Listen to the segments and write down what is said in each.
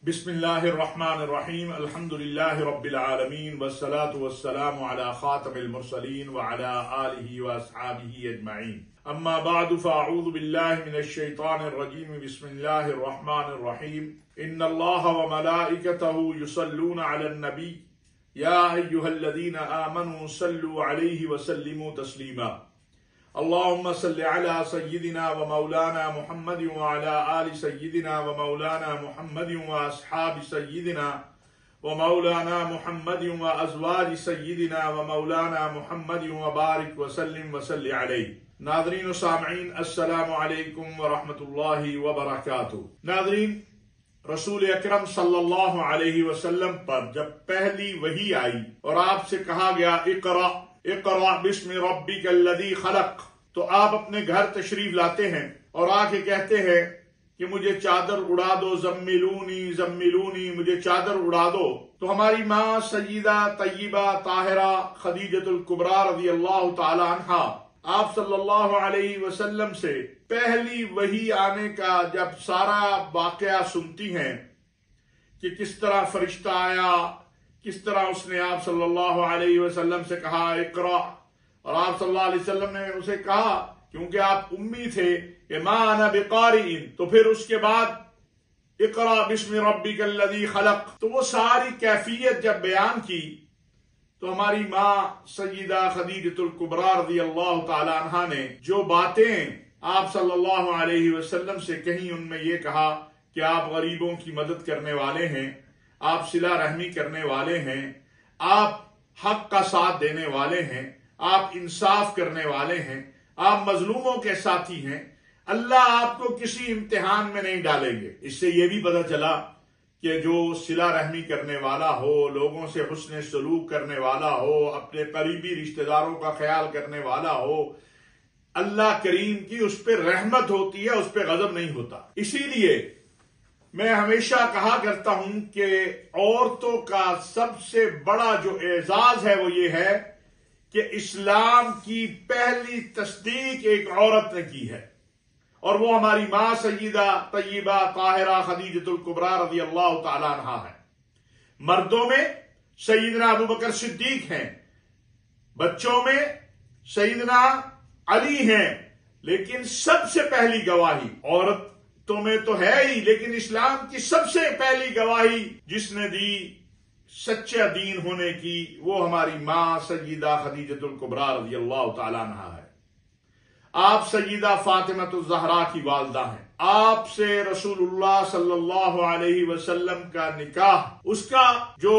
बिस्मिल्लाहिर्रहमानिर्रहीम अल्हम्दुलिल्लाहि रब्बिल आलमीन वस्सलातु वस्सलामु अला खातमिल मुरसलीन व अला आलिहि व अस्हाबिहि अजमईन अम्मा बअदु फअऊज़ु बिल्लाहि मिनश शैतानिर रजीम बिस्मिल्लाहिर रहमानिर रहीम इन्नल्लाहा व मलाइकतहु युसल्लूना अलन नबी या अय्युहल्लज़ीना आमनू सल्लू अलैहि व सल्लिमू तस्लीमा अल्लाहुम्मा सल्लि अला सय्यिदिना व मौलाना मुहम्मद व अला आलि सय्यिदिना व मौलाना मुहम्मद व अस्हाबि सय्यिदिना व मौलाना मुहम्मद व अज़वाजि सय्यिदिना व मौलाना मुहम्मद व बारिक व सल्लिम व सल्लि अलैहि। नाज़रीन व सामईन अस्सलामु अलैकुम व रहमतुल्लाहि व बरकातुहू। नाज़रीन, रसूल अकरम सल्लल्लाहु अलैहि वसल्लम पर जब पहली वही आई और आपसे कहा गया इक़रा इक़रा बिस्मि रब्बिकल्लज़ी खलक़, तो आप अपने घर तशरीफ लाते हैं और आके कहते हैं कि मुझे चादर उड़ा दो, ज़म्मिलूनी ज़म्मिलूनी, मुझे चादर उड़ा दो। तो हमारी माँ सय्यदा तय्यबा ताहिरा खदीजतुल कुबरा रज़ियल्लाहु ताला अन्हा आप सल्लल्लाहु अलैहि वसल्लम से पहली वही आने का जब सारा वाकया सुनती हैं कि किस तरह फरिश्ता आया, किस तरह उसने आप सल्लल्लाहु अलैहि वसल्लम से कहा इक़रा, और आप सल्लल्लाहु अलैहि वसल्लम ने उसे कहा, क्योंकि आप उम्मी थे, कि मा अना बिक़ारिइन, तो फिर उसके बाद इक़रा बिस्मि रब्बिकल्लज़ी खलक़, तो वो सारी कैफियत जब बयान की तो हमारी माँ सय्यदा खदीजतुल कुबरा रज़ियल्लाहु ताला अन्हा ने जो बातें आप सल्लल्लाहु अलैहि वसल्लम से कही, उनमें ये कहा कि आप गरीबों की मदद करने वाले हैं, आप सिला रहमी करने वाले हैं, आप हक का साथ देने वाले हैं, आप इंसाफ करने वाले हैं, आप मजलूमों के साथी हैं, अल्लाह आपको किसी इम्तिहान में नहीं डालेंगे। इससे यह भी पता चला कि जो सिला रहमी करने वाला हो, लोगों से हुस्न सलूक करने वाला हो, अपने करीबी रिश्तेदारों का ख्याल करने वाला हो, अल्लाह करीम की उस पर रहमत होती है, उस पर गजब नहीं होता। इसीलिए मैं हमेशा कहा करता हूं कि औरतों का सबसे बड़ा जो एजाज है वो ये है कि इस्लाम की पहली तस्दीक एक औरत ने की है, और वो हमारी मां सय्यदा तय्यबा ताहिरा खदीजतुल कुबरा रज़ियल्लाहु ताला अन्हा है। मर्दों में सय्यदना अबू बकर सिद्दीक हैं, बच्चों में सय्यदना अली हैं, लेकिन सबसे पहली गवाही औरतों में तो है ही, लेकिन इस्लाम की सबसे पहली गवाही जिसने दी सच्चा दीन होने की, वो हमारी मां सय्यदा खदीजतुल कुबरा रज़ियल्लाहु ताला अन्हा है। आप सय्यदा फातिमतुज़ ज़हरा की वालिदा हैं। आपसे रसूलुल्लाह सल्लल्लाहु अलैहि वसल्लम का निकाह, उसका जो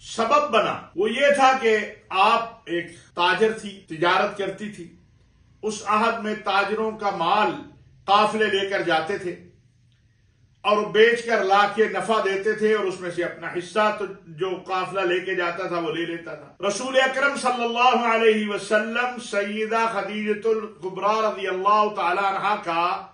सबब बना वो ये था कि आप एक ताजर थी, तिजारत करती थी। उस अहद में ताजरों का माल काफिले लेकर जाते थे और बेचकर लाके नफा देते थे, और उसमें से अपना हिस्सा तो जो काफिला लेके जाता था वो ले लेता था। रसूल अकरम सल्लल्लाहु अलैहि वसल्लम सय्यदा खदीजतुल कुबरा रज़ियल्लाहु ताला अन्हा का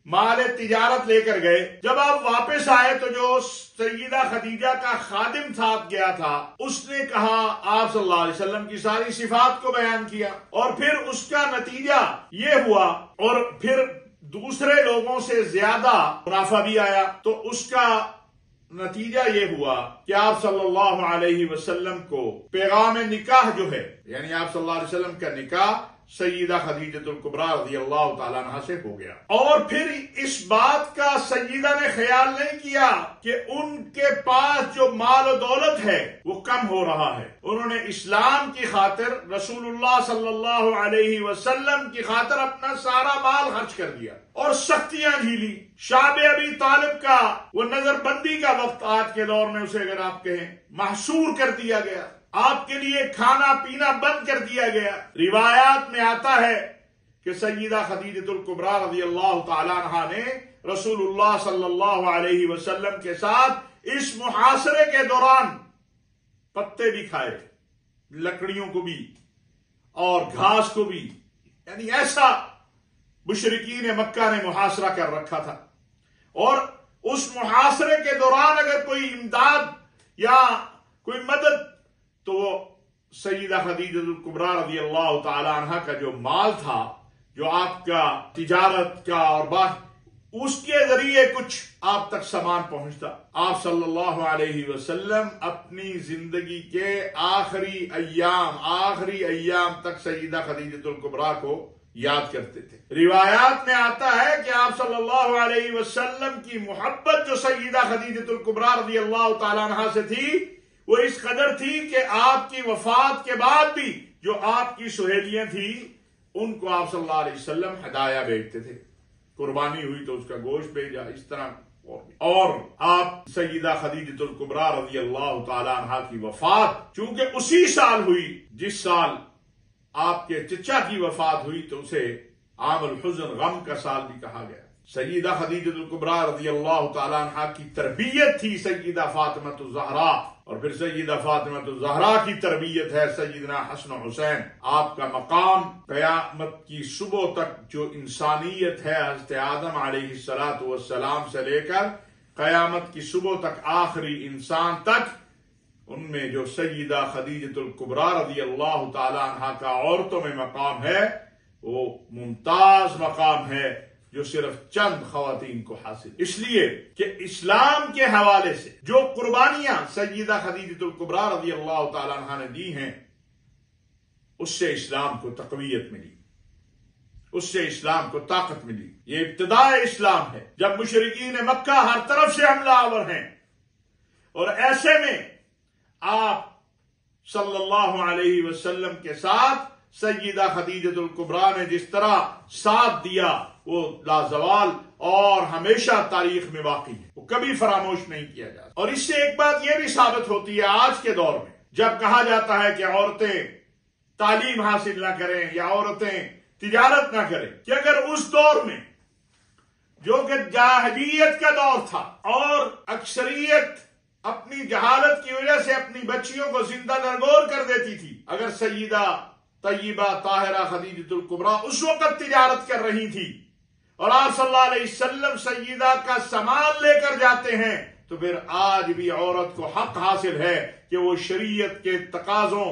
माल तिजारत लेकर गए। जब आप वापस आए तो जो सय्यदा खदीजा का खादिम साथ गया था, उसने कहा, आप सल्लल्लाहु अलैहि वसल्लम की सारी सिफात को बयान किया, और फिर उसका नतीजा ये हुआ, और फिर दूसरे लोगों से ज्यादा मुनाफा भी आया। तो उसका नतीजा ये हुआ कि आप सल्लल्लाहु अलैहि वसल्लम को पैगाम निकाह जो है, यानी आप सल्लल्लाहु अलैहि वसल्लम का निकाह सय्यदा खदीजतुल कुबरा रज़ियल्लाहु ताला अन्हा से हो गया। और फिर इस बात का सय्यदा ने ख्याल नहीं किया कि उनके पास जो माल और दौलत है वो कम हो रहा है। उन्होंने इस्लाम की खातिर, रसूलुल्लाह सल्लल्लाहु अलैहि वसल्लम की खातिर अपना सारा माल खर्च कर दिया और सख्तियां झीली। शाबे अबी तालिब का वो नजरबंदी का वक्त, आज के दौर में उसे अगर आप कहें, महसूर कर दिया गया, आपके लिए खाना पीना बंद कर दिया गया। रिवायात में आता है कि सय्यदा खदीजतुल कुबरा रज़ियल्लाहु ताला अन्हा ने रसूलुल्लाह सल्लल्लाहु अलैहि वसल्लम के साथ इस मुहासरे के दौरान पत्ते भी खाए, लकड़ियों को भी और घास को भी, यानी ऐसा मुशरिकीन मक्का ने मुहासरा कर रखा था। और उस मुहासरे के दौरान अगर कोई इमदाद या कोई मदद, तो वो सय्यदा खदीजतुल कुबरा रज़ियल्लाहु ताला अन्हा का जो माल था, जो आपका तिजारत का और اس کے ذریعے کچھ آپ تک سامان پہنچتا. آپ صلی اللہ علیہ وسلم اپنی زندگی کے آخری ایام تک سیدہ خدیجہ الکبریٰ کو یاد کرتے تھے. روایات میں آتا ہے کہ آپ صلی اللہ علیہ وسلم کی محبت جو سیدہ خدیجہ الکبریٰ رضی اللہ تعالیٰ عنہا سے تھی وہ اس قدر تھی کہ آپ کی وفات کے بعد بھی جو آپ کی سہیلیاں تھیں ان کو آپ صلی اللہ علیہ وسلم ہدایہ بھیجتے تھے. قربانی ہوئی تو اس کا گوشت بھیجا، اس طرح. اور آپ سیدہ خدیجہ الکبریٰ رضی اللہ تعالیٰ عنہا کی وفات چونکہ اسی سال ہوئی جس سال آپ کے چچا کی وفات ہوئی تو اسے عام الحزن، غم کا سال بھی کہا گیا. سیدہ خدیجہ الکبریٰ رضی اللہ تعالیٰ عنہا کی تربیت تھی سیدہ فاطمہ الزہراء، اور پھر سیدہ فاطمہ الزہراء کی تربیت ہے سیدنا حسن و حسین. آپ کا مقام قیامت کی صبح تک جو انسانیت ہے حضرت آدم علیہ السلام سے لے کر قیامت کی صبح تک آخری انسان تک، ان میں جو سیدہ خدیجہ الکبریٰ رضی اللہ تعالی عنہا کا عورتوں میں مقام ہے وہ ممتاز مقام ہے جو صرف چند خواتین کو حاصل. اس لیے کہ اسلام کے حوالے سے جو قربانیاں سیدہ خدیجہ الکبریٰ رضی اللہ تعالی عنہا نے دی ہیں اس سے اسلام کو تقویت ملی، اس سے اسلام کو طاقت ملی. یہ ابتداء اسلام ہے جب مشرکین مکہ ہر طرف سے حملہ آور ہیں، اور ایسے میں آپ صلی اللہ علیہ وسلم کے ساتھ سیدہ خدیجہ الکبریٰ نے جس طرح ساتھ دیا وہ لازوال اور ہمیشہ تاریخ میں باقی ہے، وہ کبھی فراموش نہیں کیا جاتا. اور اس سے ایک بات یہ بھی ثابت ہوتی ہے آج کے دور میں جب کہا جاتا ہے کہ عورتیں تعلیم حاصل نہ کریں یا عورتیں تجارت نہ کریں، کہ اگر اس دور میں جو کہ جاہلیت کا دور تھا اور اکثریت اپنی جہالت کی وجہ سے اپنی بچیوں کو زندہ درگور کر دیتی تھی، اگر سیدہ طیبہ طاہرہ خدیجہ الکبریٰ اس وقت تجارت کر رہی تھی اور آپ صلی اللہ علیہ وسلم سیدہ کا سامان لے کر جاتے ہیں، تو پھر آج بھی عورت کو حق حاصل ہے کہ وہ شریعت کے تقاضوں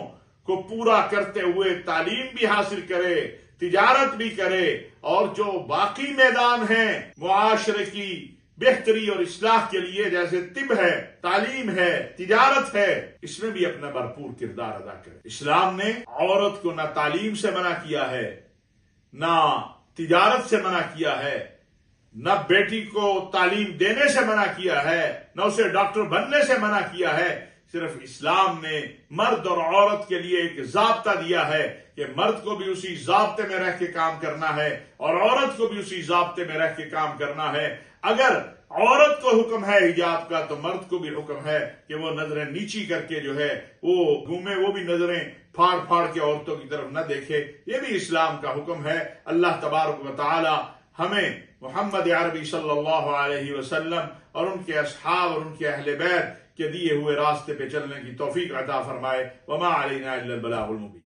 کو پورا کرتے ہوئے تعلیم بھی حاصل کرے، تجارت بھی کرے، اور جو باقی میدان ہیں معاشرے کی بہتری اور اصلاح کے لیے جیسے طب ہے، تعلیم ہے، تجارت ہے، اس میں بھی اپنا بھرپور کردار ادا کرے. اسلام نے عورت کو نہ تعلیم سے منع کیا ہے، نہ تجارت سے منع کیا ہے، نہ بیٹی کو تعلیم دینے سے منع کیا ہے، نہ اسے ڈاکٹر بننے سے منع کیا ہے. صرف اسلام نے مرد اور عورت کے لیے ایک ضابطہ دیا ہے کہ مرد کو بھی اسی ضابطے میں رہ کے کام کرنا ہے اور عورت کو بھی اسی ضابطے میں رہ کے کام کرنا ہے. اگر عورت کو حکم ہے حجاب کا تو مرد کو بھی حکم ہے کہ وہ نظریں نیچی کر کے جو ہے وہ گھومے، وہ بھی نظریں پھاڑ پھاڑ کے عورتوں کی طرف نہ دیکھے. یہ بھی اسلام کا حکم ہے. اللہ تبارک و تعالی ہمیں محمد عربی صلی اللہ علیہ وسلم اور ان کے اصحاب اور ان کے اہل بیت کے دیے ہوئے راستے پہ چلنے کی توفیق عطا فرمائے. وما علینا الا البلاغ المبین.